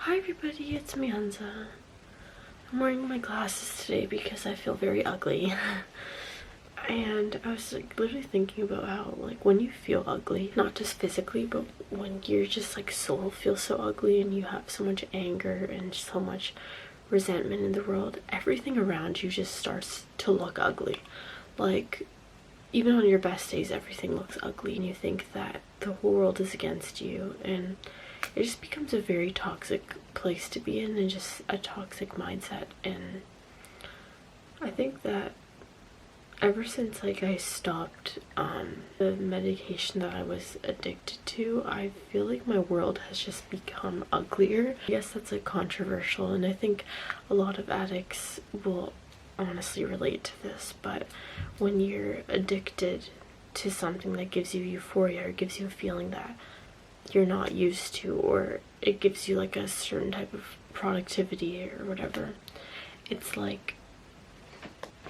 Hi everybody, it's Mianza. I'm wearing my glasses today because I feel very ugly. And I was like literally thinking about how like when you feel ugly, not just physically, but when your just like soul feels so ugly and you have so much anger and so much resentment in the world, everything around you just starts to look ugly. Like even on your best days, everything looks ugly and you think that the whole world is against you, and it just becomes a very toxic place to be in and just a toxic mindset. And I think that ever since like I stopped the medication that I was addicted to, I feel like my world has just become uglier. I guess that's like controversial, and I think a lot of addicts will honestly relate to this, but when you're addicted to something that gives you euphoria or gives you a feeling that you're not used to, or it gives you like a certain type of productivity or whatever, it's like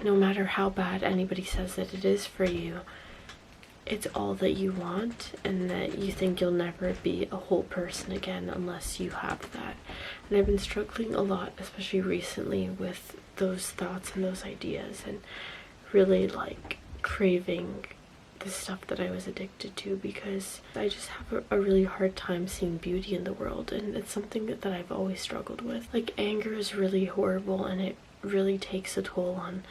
no matter how bad anybody says that it is for you, it's all that you want, and that you think you'll never be a whole person again unless you have that. And I've been struggling a lot, especially recently, with those thoughts and those ideas, and really like craving the stuff that I was addicted to, because I just have a really hard time seeing beauty in the world, and it's something that I've always struggled with. Like anger is really horrible, and it really takes a toll on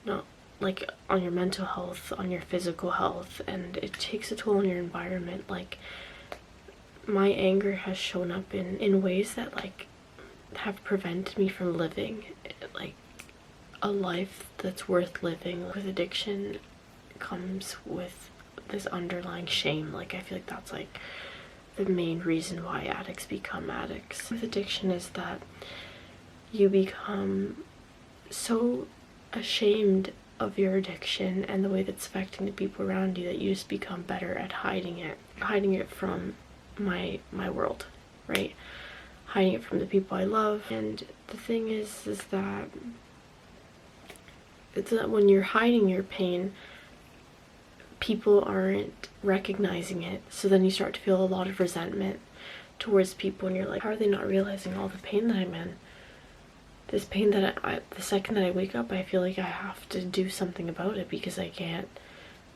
not like on your mental health, on your physical health, and it takes a toll on your environment. Like my anger has shown up in ways that like have prevented me from living like a life that's worth living. With addiction comes with this underlying shame. Like I feel like that's like the main reason why addicts become addicts. With addiction is that you become so ashamed of your addiction and the way that's affecting the people around you that you just become better at hiding it from my world, right? Hiding it from the people I love. And the thing is that it's that when you're hiding your pain, people aren't recognizing it, so then you start to feel a lot of resentment towards people, and you're like, how are they not realizing all the pain that I'm in? This pain that the second that I wake up, I feel like I have to do something about it because I can't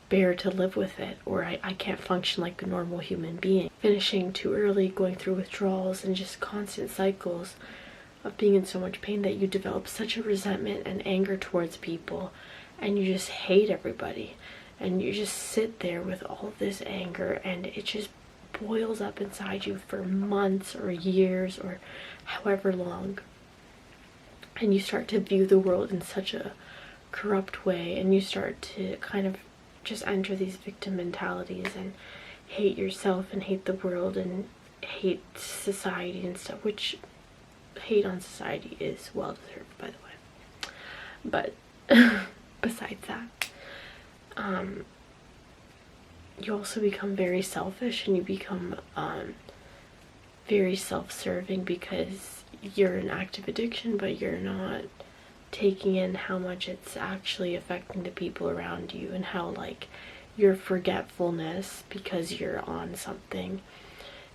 bear to live with it, or I can't function like a normal human being. Finishing too early, going through withdrawals, and just constant cycles of being in so much pain that you develop such a resentment and anger towards people, and you just hate everybody, and you just sit there with all this anger, and it just boils up inside you for months or years or however long. And you start to view the world in such a corrupt way, and you start to kind of just enter these victim mentalities and hate yourself and hate the world and hate society and stuff, which hate on society is well deserved, by the way. But besides that, you also become very selfish, and you become very self-serving because you're in active addiction, but you're not taking in how much it's actually affecting the people around you, and how like your forgetfulness because you're on something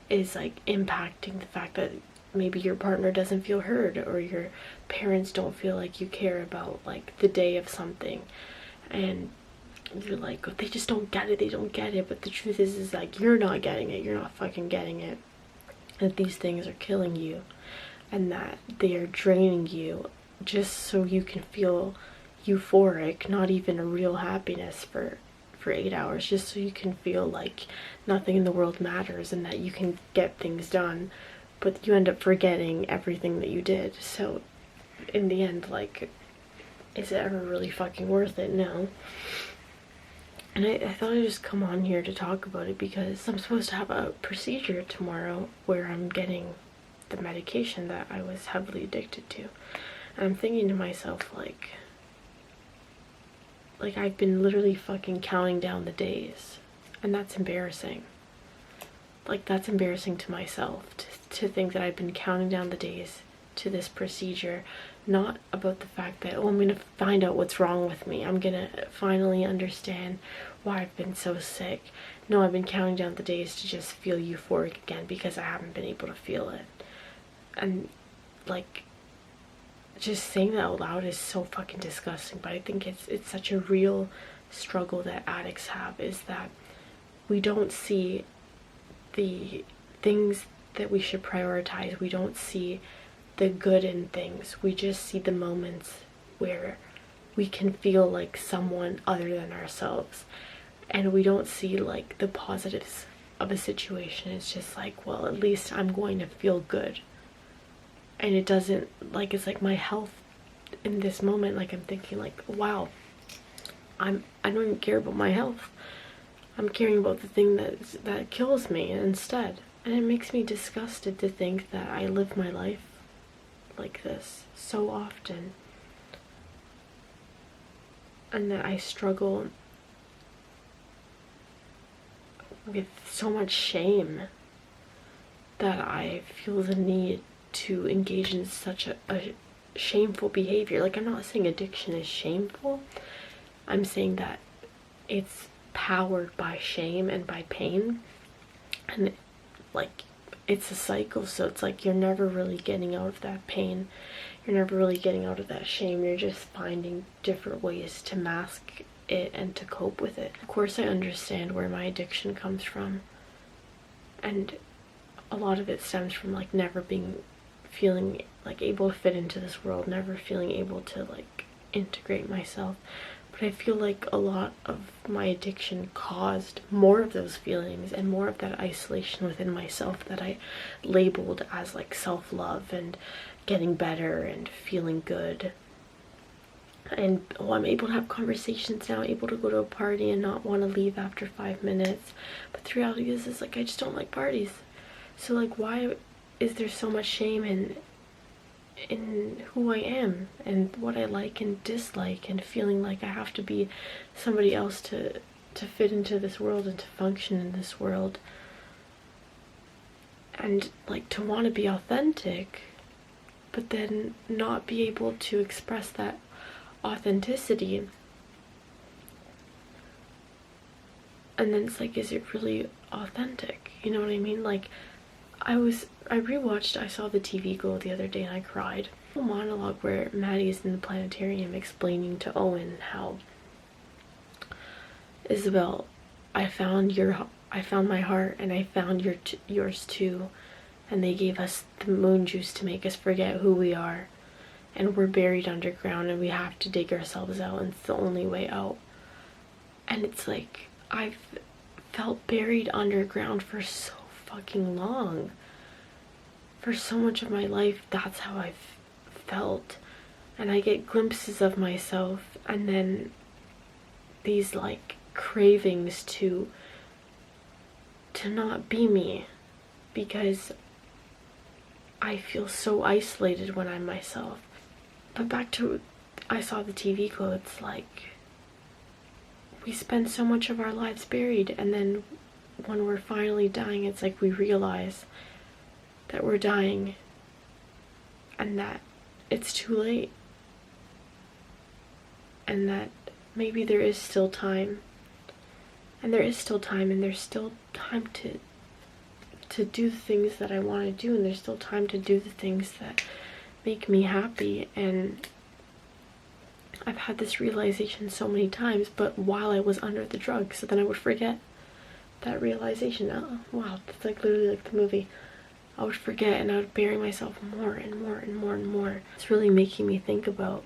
is like impacting the fact that maybe your partner doesn't feel heard, or your parents don't feel like you care about like the day of something, and you're like, oh, they just don't get it, they don't get it. But the truth is like you're not getting it, you're not fucking getting it, that these things are killing you, and that they are draining you just so you can feel euphoric, not even a real happiness for 8 hours, just so you can feel like nothing in the world matters and that you can get things done, but you end up forgetting everything that you did. So in the end, like, is it ever really fucking worth it? No. And I thought I'd just come on here to talk about it because I'm supposed to have a procedure tomorrow where I'm getting the medication that I was heavily addicted to. And I'm thinking to myself, like I've been literally fucking counting down the days, and that's embarrassing. Like, that's embarrassing to myself to think that I've been counting down the days to this procedure, not about the fact that, oh, I'm gonna find out what's wrong with me, I'm gonna finally understand why I've been so sick. No, I've been counting down the days to just feel euphoric again because I haven't been able to feel it. And like, just saying that out loud is so fucking disgusting, but I think it's such a real struggle that addicts have, is that we don't see the things that we should prioritize. We don't see the good in things. We just see the moments where we can feel like someone other than ourselves, and we don't see like the positives of a situation. It's just like, well, at least I'm going to feel good. And it doesn't, like, it's like my health in this moment, like I'm thinking like, wow, I don't even care about my health. I'm caring about the thing that kills me instead. And it makes me disgusted to think that I live my life like this so often, and that I struggle with so much shame, that I feel the need to engage in such a shameful behavior. Like, I'm not saying addiction is shameful. I'm saying that it's powered by shame and by pain, and like, it's a cycle. So it's like you're never really getting out of that pain, you're never really getting out of that shame. You're just finding different ways to mask it and to cope with it. Of course, I understand where my addiction comes from, and a lot of it stems from like never feeling like able to fit into this world, never feeling able to like integrate myself. But I feel like a lot of my addiction caused more of those feelings and more of that isolation within myself that I labeled as like self-love and getting better and feeling good. And I'm able to have conversations now, able to go to a party and not want to leave after 5 minutes. But the reality is like, I just don't like parties. So like, why is there so much shame in who I am and what I like and dislike, and feeling like I have to be somebody else to fit into this world and to function in this world, and like to want to be authentic, but then not be able to express that authenticity. And then it's like, is it really authentic? You know what I mean? Like, I saw the TV Glow the other day and I cried. A monologue where Maddie is in the planetarium explaining to Owen how, Isabel, I found my heart, and I found yours too, and they gave us the moon juice to make us forget who we are, and we're buried underground and we have to dig ourselves out, and it's the only way out. And it's like, I've felt buried underground for so fucking long. For so much of my life, that's how I've felt. And I get glimpses of myself, and then these like cravings to not be me, because I feel so isolated when I'm myself. But back to, I saw the TV Glow, it's like, we spend so much of our lives buried, and then when we're finally dying, it's like we realize that we're dying and that it's too late, and that maybe there is still time, and there's still time to do the things that I want to do, and there's still time to do the things that make me happy. And I've had this realization so many times, but while I was under the drugs, so then I would forget that realization. Oh, wow, that's like literally like the movie. I would forget, and I would bury myself more and more and more and more. It's really making me think about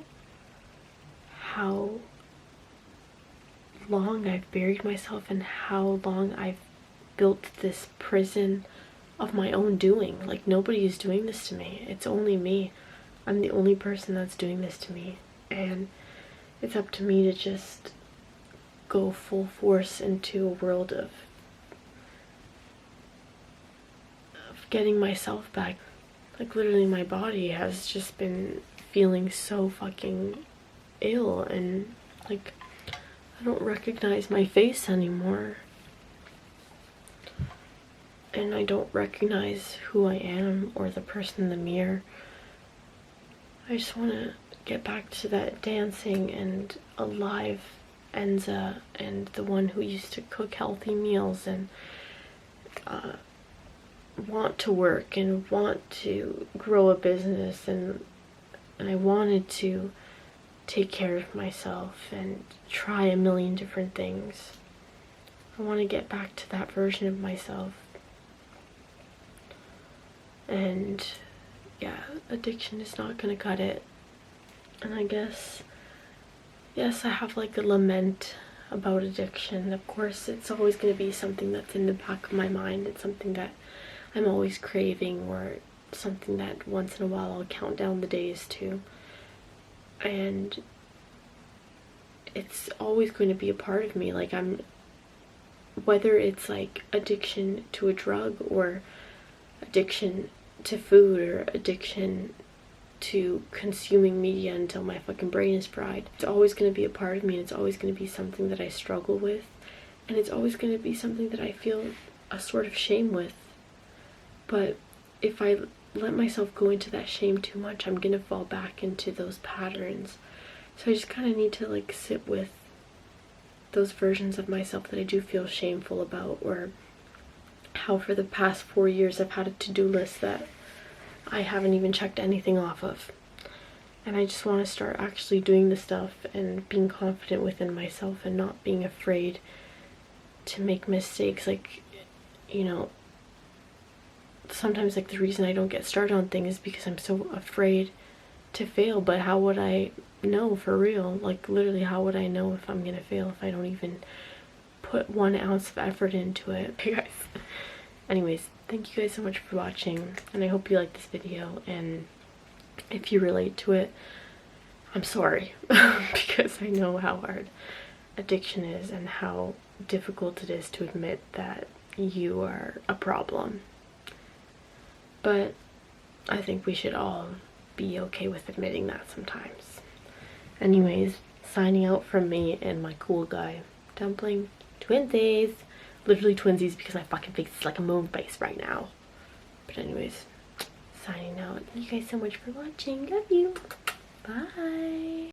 how long I've buried myself and how long I've built this prison of my own doing. Like, nobody is doing this to me. It's only me. I'm the only person that's doing this to me. And it's up to me to just go full force into a world of getting myself back. Like, literally my body has just been feeling so fucking ill, and like, I don't recognize my face anymore, and I don't recognize who I am or the person in the mirror. I just want to get back to that dancing and alive Enza, and the one who used to cook healthy meals and want to work and want to grow a business, and I wanted to take care of myself and try a million different things. I want to get back to that version of myself. And yeah, addiction is not gonna cut it. And I guess, yes, I have like a lament about addiction. Of course, it's always gonna be something that's in the back of my mind. It's something that I'm always craving, or something that once in a while I'll count down the days to. And it's always going to be a part of me. Like, whether it's like addiction to a drug, or addiction to food, or addiction to consuming media until my fucking brain is fried, it's always going to be a part of me, and it's always going to be something that I struggle with, and it's always going to be something that I feel a sort of shame with. But if I let myself go into that shame too much, I'm going to fall back into those patterns. So I just kind of need to like sit with those versions of myself that I do feel shameful about, or how for the past 4 years I've had a to-do list that I haven't even checked anything off of. And I just want to start actually doing the stuff and being confident within myself, and not being afraid to make mistakes. Like, you know, sometimes like the reason I don't get started on things is because I'm so afraid to fail. But how would I know for real? Like, literally, how would I know if I'm gonna fail if I don't even put 1 ounce of effort into it? Okay, guys, anyways, thank you guys so much for watching, and I hope you like this video. And if you relate to it, I'm sorry because I know how hard addiction is, and how difficult it is to admit that you are a problem. But I think we should all be okay with admitting that sometimes. Anyways, signing out from me and my cool guy, Dumpling. Twinsies. Literally twinsies, because my fucking face is like a moon base right now. But anyways, signing out. Thank you guys so much for watching. Love you. Bye.